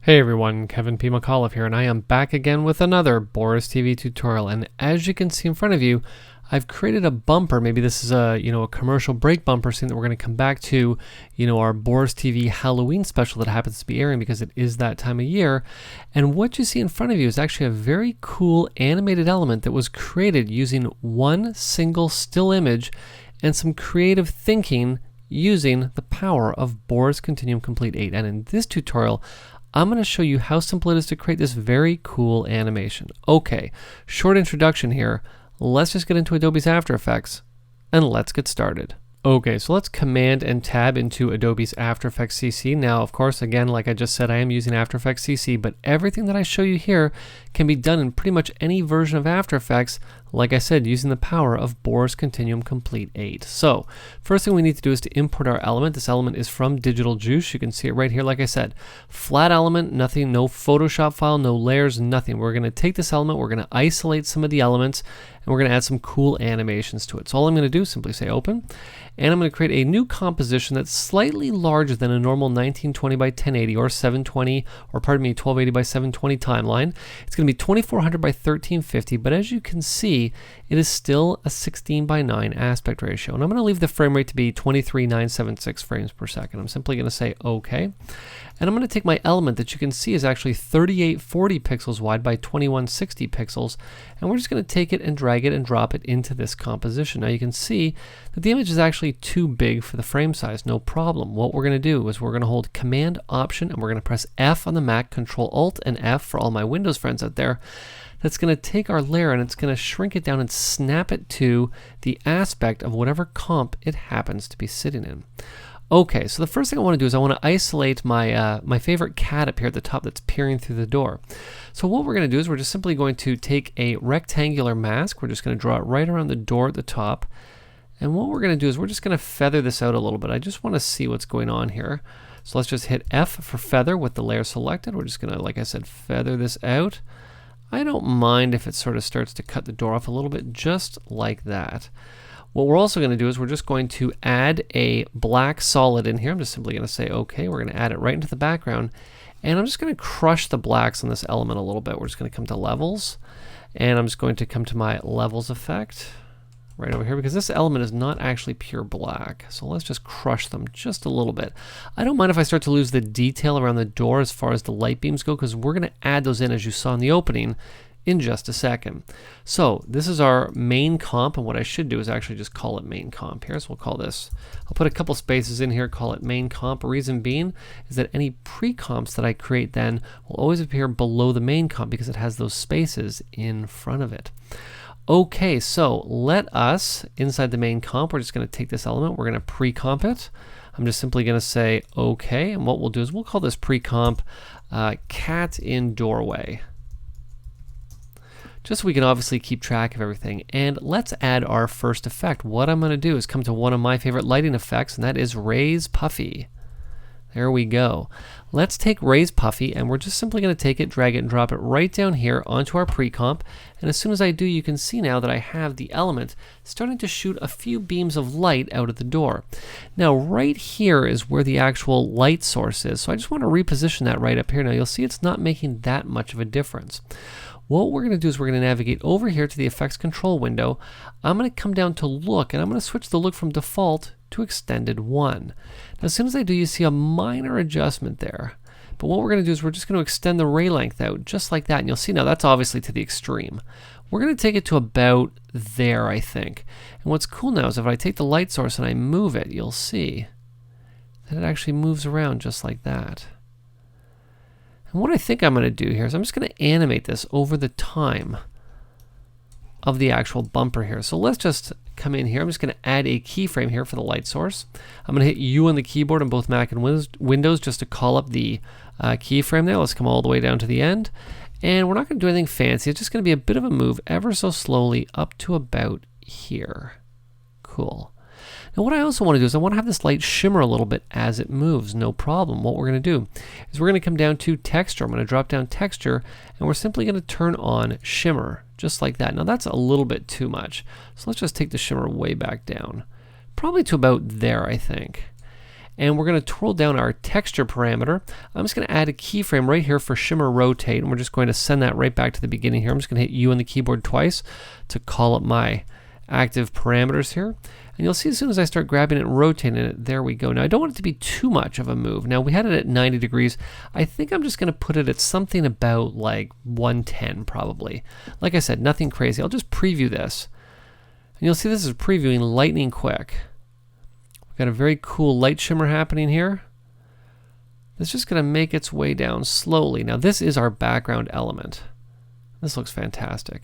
Hey everyone, Kevin P. McAuliffe here, and I am back again with another Boris TV tutorial. And as you can see in front of you, I've created a bumper. Maybe this is a commercial break bumper scene that we're going to come back to, our Boris TV Halloween special that happens to be airing because it is that time of year. And what you see in front of you is actually a very cool animated element that was created using one single still image and some creative thinking using the power of Boris Continuum Complete 8. And in this tutorial, I'm going to show you how simple it is to create this very cool animation. Okay, short introduction here. Let's just get into Adobe's After Effects and let's get started. Okay, so let's Command and Tab into Adobe's After Effects CC. Now, of course, again, like I just said, I am using After Effects CC, but everything that I show you here can be done in pretty much any version of After Effects, like I said, using the power of Boris Continuum Complete 8. So, first thing we need to do is to import our element. This element is from Digital Juice. You can see it right here, like I said. Flat element, nothing, no Photoshop file, no layers, nothing. We're going to take this element, we're going to isolate some of the elements, and we're going to add some cool animations to it. So all I'm going to do is simply say open, and I'm going to create a new composition that's slightly larger than a normal 1920 by 1080 or 720, or pardon me, 1280 by 720 timeline. It's going to be 2400 by 1350, but as you can see, it is still a 16 by 9 aspect ratio. And I'm going to leave the frame rate to be 23,976 frames per second. I'm simply going to say OK. And I'm going to take my element that you can see is actually 3840 pixels wide by 2160 pixels. And we're just going to take it and drag it and drop it into this composition. Now you can see that the image is actually too big for the frame size. No problem. What we're going to do is we're going to hold Command Option and we're going to press F on the Mac, Control Alt and F for all my Windows friends out there. That's going to take our layer and it's going to shrink it down and snap it to the aspect of whatever comp it happens to be sitting in. Okay, so the first thing I want to do is I want to isolate my my favorite cat up here at the top that's peering through the door. So what we're going to do is we're just simply going to take a rectangular mask. We're just going to draw it right around the door at the top. And what we're going to do is we're just going to feather this out a little bit. I just want to see what's going on here. So let's just hit F for feather with the layer selected. We're just going to, like I said, feather this out. I don't mind if it sort of starts to cut the door off a little bit, just like that. What we're also going to do is we're just going to add a black solid in here. I'm just simply going to say OK. We're going to add it right into the background. And I'm just going to crush the blacks on this element a little bit. We're just going to come to Levels. And I'm just going to come to my Levels effect right over here because this element is not actually pure black. So let's just crush them just a little bit. I don't mind if I start to lose the detail around the door as far as the light beams go because we're going to add those in as you saw in the opening in just a second. So this is our main comp, and what I should do is actually just call it main comp here. So we'll call this, I'll put a couple spaces in here, call it main comp. Reason being is that any pre-comps that I create then will always appear below the main comp because it has those spaces in front of it. Okay, so let us, inside the main comp, we're just going to take this element, we're going to pre-comp it. I'm just simply going to say OK, and what we'll do is we'll call this pre-comp cat in doorway. Just so we can obviously keep track of everything. And let's add our first effect. What I'm going to do is come to one of my favorite lighting effects, and that is Rays Puffy. There we go. Let's take Rays Puffy, and we're just simply going to take it, drag it, and drop it right down here onto our pre-comp. And as soon as I do, you can see now that I have the element starting to shoot a few beams of light out of the door. Now, right here is where the actual light source is. So I just want to reposition that right up here. Now, you'll see it's not making that much of a difference. What we're going to do is we're going to navigate over here to the Effects Control window. I'm going to come down to Look, and I'm going to switch the Look from Default to Extended 1. Now, as soon as I do, you see a minor adjustment there. But what we're going to do is we're just going to extend the ray length out just like that. And you'll see now that's obviously to the extreme. We're going to take it to about there, I think. And what's cool now is if I take the light source and I move it, you'll see that it actually moves around just like that. And what I think I'm going to do here is I'm just going to animate this over the time of the actual bumper here. So let's just come in here. I'm just going to add a keyframe here for the light source. I'm going to hit U on the keyboard on both Mac and Windows just to call up the keyframe there. Let's come all the way down to the end. And we're not going to do anything fancy. It's just going to be a bit of a move ever so slowly up to about here. Cool. Now what I also want to do is I want to have this light shimmer a little bit as it moves. No problem. What we're going to do is we're going to come down to Texture. I'm going to drop down Texture, and we're simply going to turn on Shimmer, just like that. Now that's a little bit too much. So let's just take the shimmer way back down. Probably to about there, I think. And we're going to twirl down our texture parameter. I'm just going to add a keyframe right here for shimmer rotate, and we're just going to send that right back to the beginning here. I'm just going to hit U on the keyboard twice to call up my active parameters here. And you'll see as soon as I start grabbing it and rotating it, there we go. Now I don't want it to be too much of a move. Now we had it at 90 degrees. I think I'm just going to put it at something about like 110 probably. Like I said, nothing crazy. I'll just preview this. And you'll see this is previewing lightning quick. We've got a very cool light shimmer happening here. It's just going to make its way down slowly. Now this is our background element. This looks fantastic.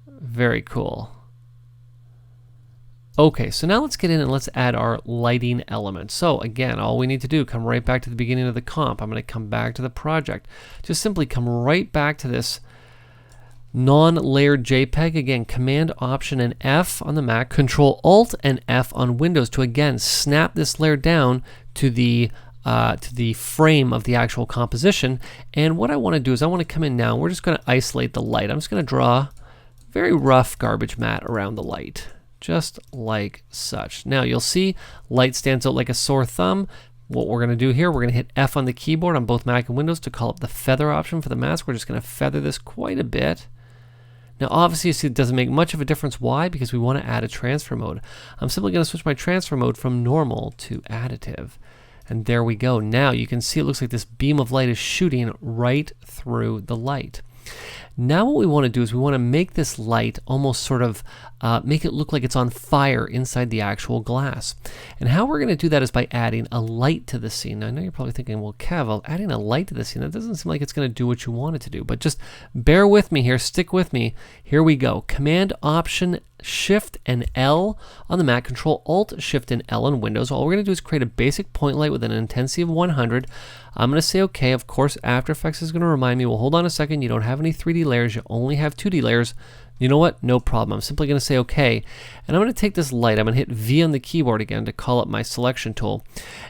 Very cool. Okay, so now let's get in and let's add our lighting element. So again, all we need to do, come right back to the beginning of the comp. I'm going to come back to the project. Just simply come right back to this non-layered JPEG. Again, Command, Option, and F on the Mac, Control, Alt, and F on Windows to again snap this layer down to the frame of the actual composition. And what I want to do is I want to come in now. We're just going to isolate the light. I'm just going to draw a very rough garbage mat around the light, just like such. Now you'll see light stands out like a sore thumb. What we're going to do here, we're going to hit F on the keyboard on both Mac and Windows to call up the feather option for the mask. We're just going to feather this quite a bit. Now obviously you see it doesn't make much of a difference. Why? Because we want to add a transfer mode. I'm simply going to switch my transfer mode from normal to additive. And there we go. Now you can see it looks like this beam of light is shooting right through the light. Now what we want to do is we want to make this light almost sort of make it look like it's on fire inside the actual glass. And how we're going to do that is by adding a light to the scene. Now I know you're probably thinking, well, Kev, adding a light to the scene, that doesn't seem like it's going to do what you want it to do. But just bear with me here, stick with me. Here we go. Command, Option, Shift, and L on the Mac, Control, Alt, Shift, and L on Windows. All we're going to do is create a basic point light with an intensity of 100. I'm going to say OK. Of course, After Effects is going to remind me, well, hold on a second, you don't have any 3D layers, you only have 2D layers. You know what? No problem. I'm simply going to say OK. And I'm going to take this light, I'm going to hit V on the keyboard again to call up my selection tool.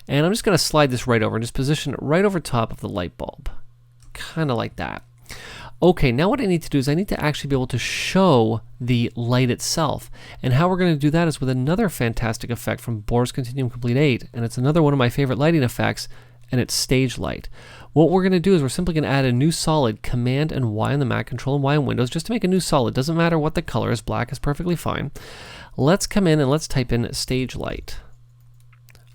And I'm just going to slide this right over and just position it right over top of the light bulb. Kind of like that. Okay, now what I need to do is I need to actually be able to show the light itself. And how we're going to do that is with another fantastic effect from Boris Continuum Complete 8. And it's another one of my favorite lighting effects, and it's Stagelight. What we're going to do is we're simply going to add a new solid, Command and Y on the Mac, Control and Y on Windows, just to make a new solid. Doesn't matter what the color is, black is perfectly fine. Let's come in and let's type in Stagelight.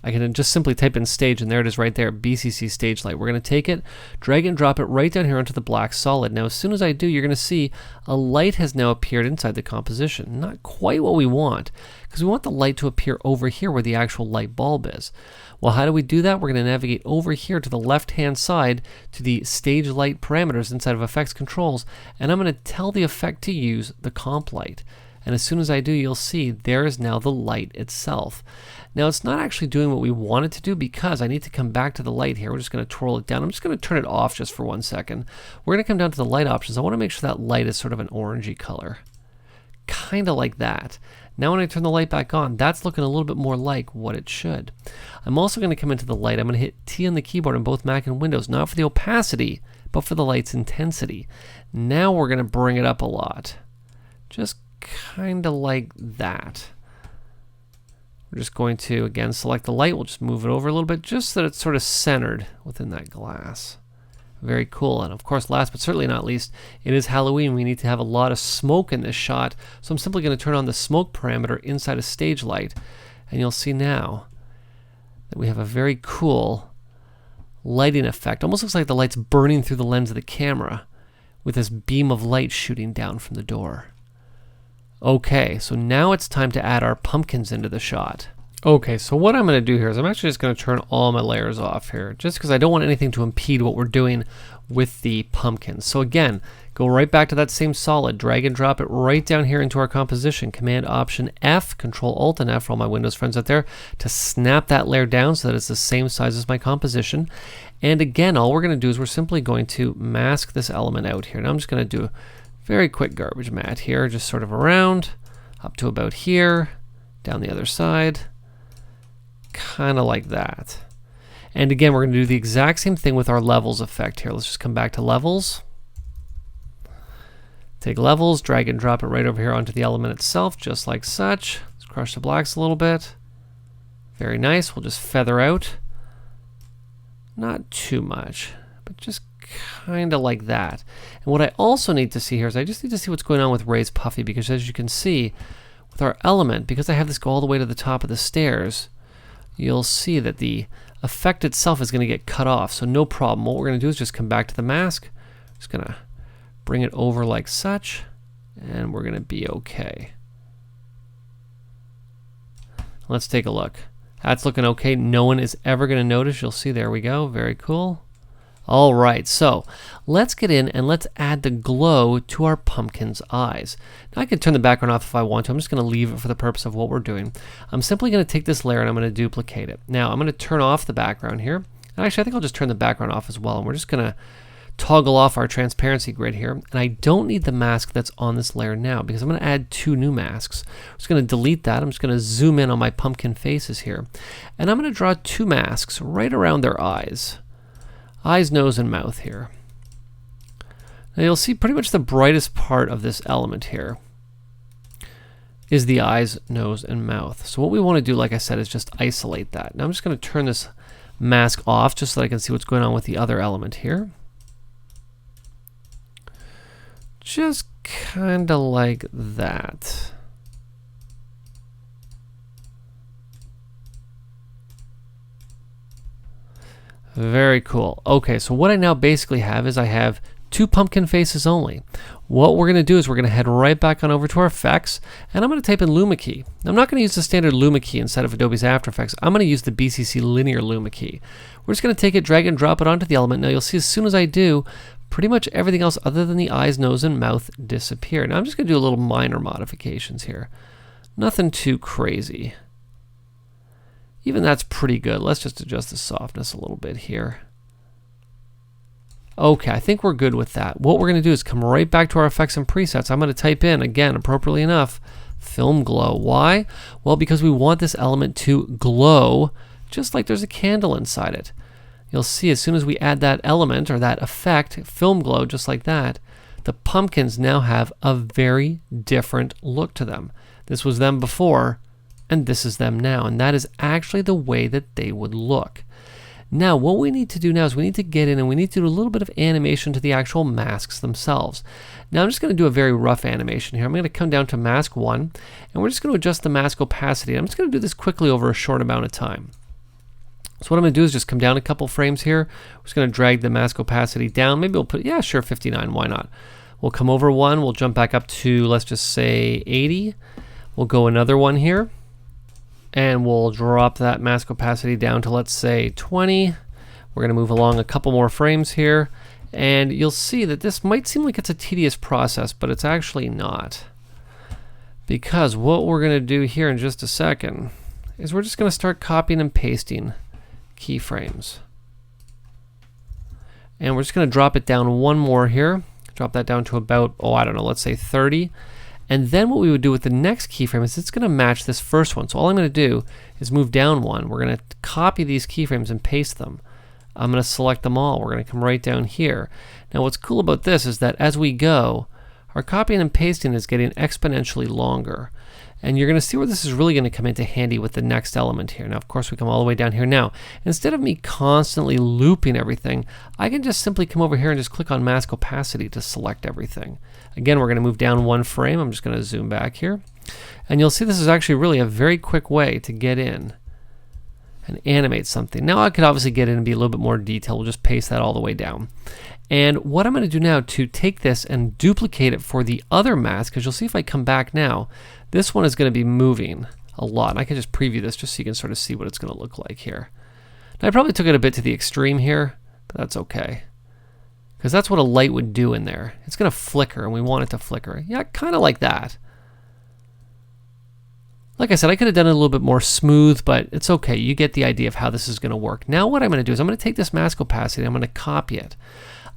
I can just simply type in stage, and there it is right there, BCC Stagelight. We're going to take it, drag and drop it right down here onto the black solid. Now as soon as I do, you're going to see a light has now appeared inside the composition. Not quite what we want, because we want the light to appear over here where the actual light bulb is. Well, how do we do that? We're going to navigate over here to the left-hand side to the stage light parameters inside of Effects Controls, and I'm going to tell the effect to use the comp light. And as soon as I do, you'll see there is now the light itself. Now it's not actually doing what we want it to do because I need to come back to the light here. We're just going to twirl it down. I'm just going to turn it off just for 1 second. We're going to come down to the light options. I want to make sure that light is sort of an orangey color. Kind of like that. Now when I turn the light back on, that's looking a little bit more like what it should. I'm also going to come into the light. I'm going to hit T on the keyboard on both Mac and Windows, not for the opacity, but for the light's intensity. Now we're going to bring it up a lot. Just kind of like that. We're just going to, again, select the light. We'll just move it over a little bit just so that it's sort of centered within that glass. Very cool. And of course, last but certainly not least, it is Halloween. We need to have a lot of smoke in this shot. So I'm simply going to turn on the smoke parameter inside of Stagelight. And you'll see now that we have a very cool lighting effect. Almost looks like the light's burning through the lens of the camera with this beam of light shooting down from the door. Okay, so now it's time to add our pumpkins into the shot. Okay, so what I'm going to do here is I'm actually just going to turn all my layers off here, just because I don't want anything to impede what we're doing with the pumpkins. So again, go right back to that same solid, drag and drop it right down here into our composition. Command, Option, F, Control, Alt, and F for all my Windows friends out there to snap that layer down so that it's the same size as my composition. And again, all we're going to do is we're simply going to mask this element out here. Now I'm just going to do very quick garbage mat here, just sort of around, up to about here, down the other side, kind of like that. And again, we're going to do the exact same thing with our levels effect here. Let's just come back to levels. Take levels, drag and drop it right over here onto the element itself, just like such. Let's crush the blacks a little bit. Very nice. We'll just feather out. Not too much, but just kind of like that. And what I also need to see here is I just need to see what's going on with Rays Puffy, because as you can see with our element, because I have this go all the way to the top of the stairs, you'll see that the effect itself is going to get cut off. So no problem. What we're going to do is just come back to the mask. Just going to bring it over like such, and we're going to be okay. Let's take a look. That's looking okay. No one is ever going to notice. You'll see. There we go. Very cool. All right, so let's get in and let's add the glow to our pumpkin's eyes. Now I can turn the background off if I want to. I'm just going to leave it for the purpose of what we're doing. I'm simply going to take this layer and I'm going to duplicate it. Now I'm going to turn off the background here. And actually, I think I'll just turn the background off as well. And we're just going to toggle off our transparency grid here. And I don't need the mask that's on this layer now because I'm going to add 2 new masks. I'm just going to delete that. I'm just going to zoom in on my pumpkin faces here. And I'm going to draw 2 masks right around their eyes. Eyes, nose, and mouth here. Now you'll see pretty much the brightest part of this element here is the eyes, nose, and mouth. So what we want to do, like I said, is just isolate that. Now I'm just going to turn this mask off just so that I can see what's going on with the other element here. Just kind of like that. Very cool. Okay, so what I now basically have is I have 2 pumpkin faces only. What we're going to do is we're going to head right back on over to our effects, and I'm going to type in Luma Key. Now, I'm not going to use the standard Luma Key instead of Adobe's After Effects. I'm going to use the BCC Linear Luma Key. We're just going to take it, drag and drop it onto the element. Now you'll see as soon as I do, pretty much everything else other than the eyes, nose, and mouth disappear. Now I'm just going to do a little minor modifications here. Nothing too crazy. Even that's pretty good. Let's just adjust the softness a little bit here. Okay, I think we're good with that. What we're going to do is come right back to our effects and presets. I'm going to type in, again, appropriately enough, Film Glow. Why? Well, because we want this element to glow just like there's a candle inside it. You'll see as soon as we add that element or that effect, Film Glow, just like that, the pumpkins now have a very different look to them. This was them before, and this is them now, and that is actually the way that they would look. Now, what we need to do now is we need to get in and we need to do a little bit of animation to the actual masks themselves. Now, I'm just going to do a very rough animation here. I'm going to come down to mask 1, and we're just going to adjust the mask opacity. I'm just going to do this quickly over a short amount of time. So what I'm going to do is just come down a couple frames here. We're just going to drag the mask opacity down. Maybe we'll put, yeah, sure, 59. Why not? We'll come over 1. We'll jump back up to, let's just say, 80. We'll go another 1 here. And we'll drop that mask opacity down to, let's say, 20. We're going to move along a couple more frames here. And you'll see that this might seem like it's a tedious process, but it's actually not. Because what we're going to do here in just a second is we're just going to start copying and pasting keyframes. And we're just going to drop it down 1 more here. Drop that down to about, oh, I don't know, let's say 30. And then what we would do with the next keyframe is it's going to match this first one. So all I'm going to do is move down 1. We're going to copy these keyframes and paste them. I'm going to select them all. We're going to come right down here. Now what's cool about this is that as we go, our copying and pasting is getting exponentially longer. And you're going to see where this is really going to come into handy with the next element here. Now, of course, we come all the way down here. Now, instead of me constantly looping everything, I can just simply come over here and just click on mask opacity to select everything. Again, we're going to move down 1 frame. I'm just going to zoom back here. And you'll see this is actually really a very quick way to get in and animate something. Now, I could obviously get in and be a little bit more detailed. We'll just paste that all the way down. And what I'm going to do now to take this and duplicate it for the other mask, because you'll see if I come back now, this one is going to be moving a lot. And I can just preview this just so you can sort of see what it's going to look like here. Now, I probably took it a bit to the extreme here, but that's okay. Because that's what a light would do in there. It's going to flicker, and we want it to flicker. Yeah, kind of like that. Like I said, I could have done it a little bit more smooth, but it's okay. You get the idea of how this is going to work. Now what I'm going to do is I'm going to take this mask opacity, I'm going to copy it.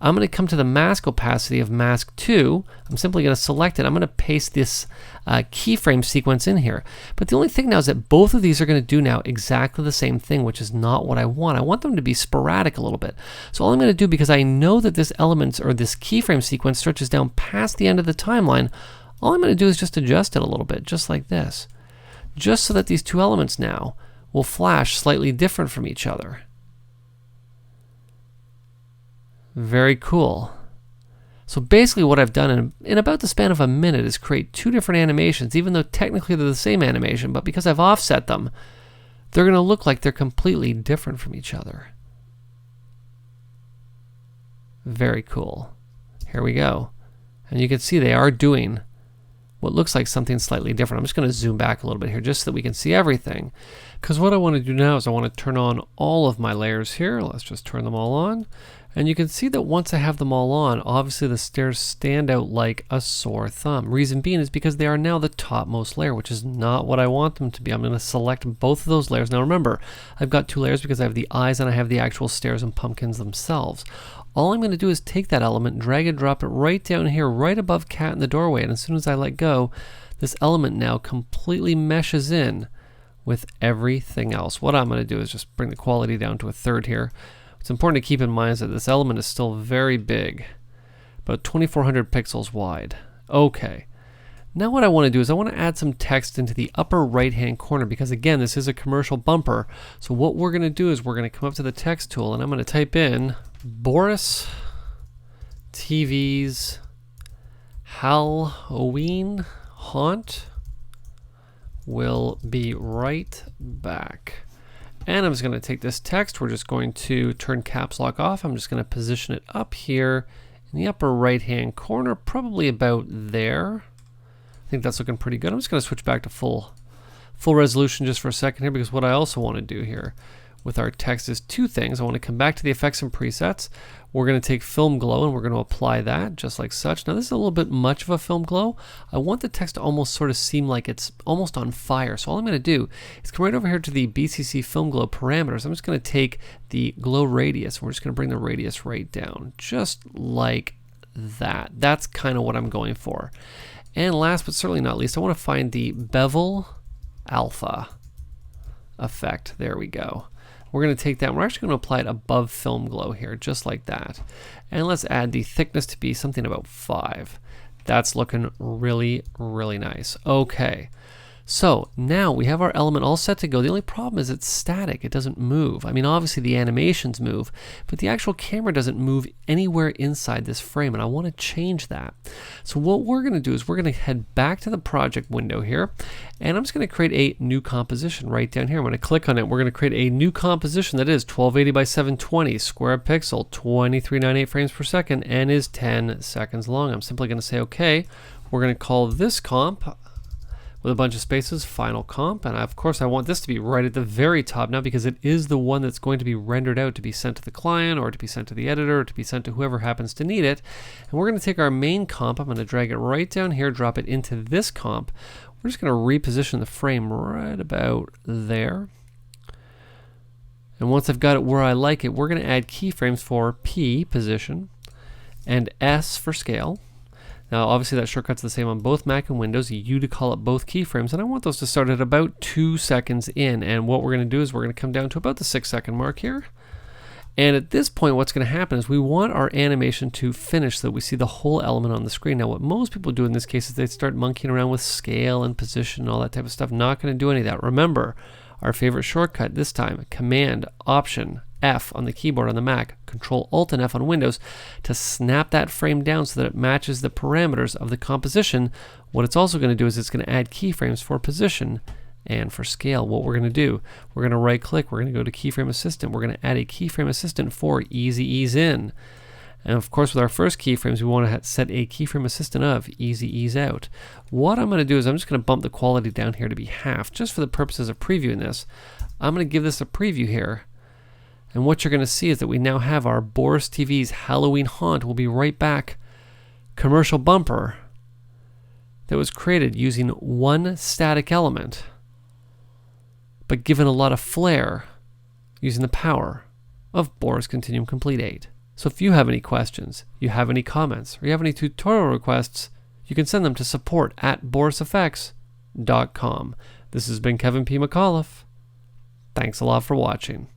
I'm going to come to the mask opacity of mask 2. I'm simply going to select it. I'm going to paste this keyframe sequence in here. But the only thing now is that both of these are going to do now exactly the same thing, which is not what I want. I want them to be sporadic a little bit. So all I'm going to do, because I know that this element or this keyframe sequence stretches down past the end of the timeline, all I'm going to do is just adjust it a little bit, just like this. Just so that these 2 elements now will flash slightly different from each other. Very cool. So basically what I've done in about the span of a minute is create two different animations, even though technically they're the same animation, but because I've offset them, they're going to look like they're completely different from each other. Very cool. Here we go. And you can see they are doing what looks like something slightly different. I'm just going to zoom back a little bit here just so that we can see everything. Because what I want to do now is I want to turn on all of my layers here. Let's just turn them all on. And you can see that once I have them all on, obviously the stairs stand out like a sore thumb. Reason being is because they are now the topmost layer, which is not what I want them to be. I'm going to select both of those layers. Now remember, I've got two layers because I have the eyes and I have the actual stairs and pumpkins themselves. All I'm going to do is take that element, drag and drop it right down here, right above cat in the doorway. And as soon as I let go, this element now completely meshes in with everything else. What I'm going to do is just bring the quality down to a third here. What's important to keep in mind is that this element is still very big, about 2400 pixels wide. Okay. Now what I want to do is I want to add some text into the upper right hand corner because again this is a commercial bumper. So what we're going to do is we're going to come up to the text tool and I'm going to type in Boris TV's Halloween haunt will be right back. And I'm just going to take this text, we're just going to turn caps lock off. I'm just going to position it up here in the upper right hand corner, probably about there. I think that's looking pretty good. I'm just going to switch back to full resolution just for a second here because what I also want to do here with our text is two things. I want to come back to the effects and presets. We're going to take Film Glow and we're going to apply that just like such. Now this is a little bit much of a Film Glow. I want the text to almost sort of seem like it's almost on fire. So all I'm going to do is come right over here to the BCC Film Glow parameters. I'm just going to take the glow radius and we're just going to bring the radius right down just like that. That's kind of what I'm going for. And last but certainly not least, I want to find the bevel alpha effect. There we go. We're going to take that and we're actually going to apply it above Film Glow here, just like that. And let's add the thickness to be something about 5. That's looking really, really nice. Okay. So now we have our element all set to go. The only problem is it's static. It doesn't move. I mean, obviously the animations move, but the actual camera doesn't move anywhere inside this frame, and I want to change that. So what we're going to do is we're going to head back to the project window here, and I'm just going to create a new composition right down here. I'm going to click on it. We're going to create a new composition that is 1280 by 720 square pixel, 2398 frames per second, and is 10 seconds long. I'm simply going to say okay. We're going to call this comp with a bunch of spaces, final comp, and of course I want this to be right at the very top now because it is the one that's going to be rendered out to be sent to the client or to be sent to the editor or to be sent to whoever happens to need it. And we're going to take our main comp, I'm going to drag it right down here, drop it into this comp. We're just going to reposition the frame right about there. And once I've got it where I like it, we're going to add keyframes for P, position, and S for scale. Now obviously that shortcut's the same on both Mac and Windows, U to call it both keyframes, and I want those to start at about 2 seconds in, and what we're going to do is we're going to come down to about the 6-second mark here. And at this point what's going to happen is we want our animation to finish so that we see the whole element on the screen. Now what most people do in this case is they start monkeying around with scale and position and all that type of stuff. Not going to do any of that. Remember, our favorite shortcut this time, Command, Option, F on the keyboard on the Mac, Control Alt and F on Windows to snap that frame down so that it matches the parameters of the composition. What it's also going to do is it's going to add keyframes for position and for scale. What we're going to do, we're going to right click, we're going to go to Keyframe Assistant, we're going to add a Keyframe Assistant for Easy Ease In. And of course with our first keyframes we want to set a Keyframe Assistant of Easy Ease Out. What I'm going to do is I'm just going to bump the quality down here to be half just for the purposes of previewing this. I'm going to give this a preview here. And what you're going to see is that we now have our Boris TV's Halloween Haunt will be right back commercial bumper that was created using one static element but given a lot of flair using the power of Boris Continuum Complete 8. So if you have any questions, you have any comments, or you have any tutorial requests, you can send them to support@borisfx.com. This has been Kevin P. McAuliffe. Thanks a lot for watching.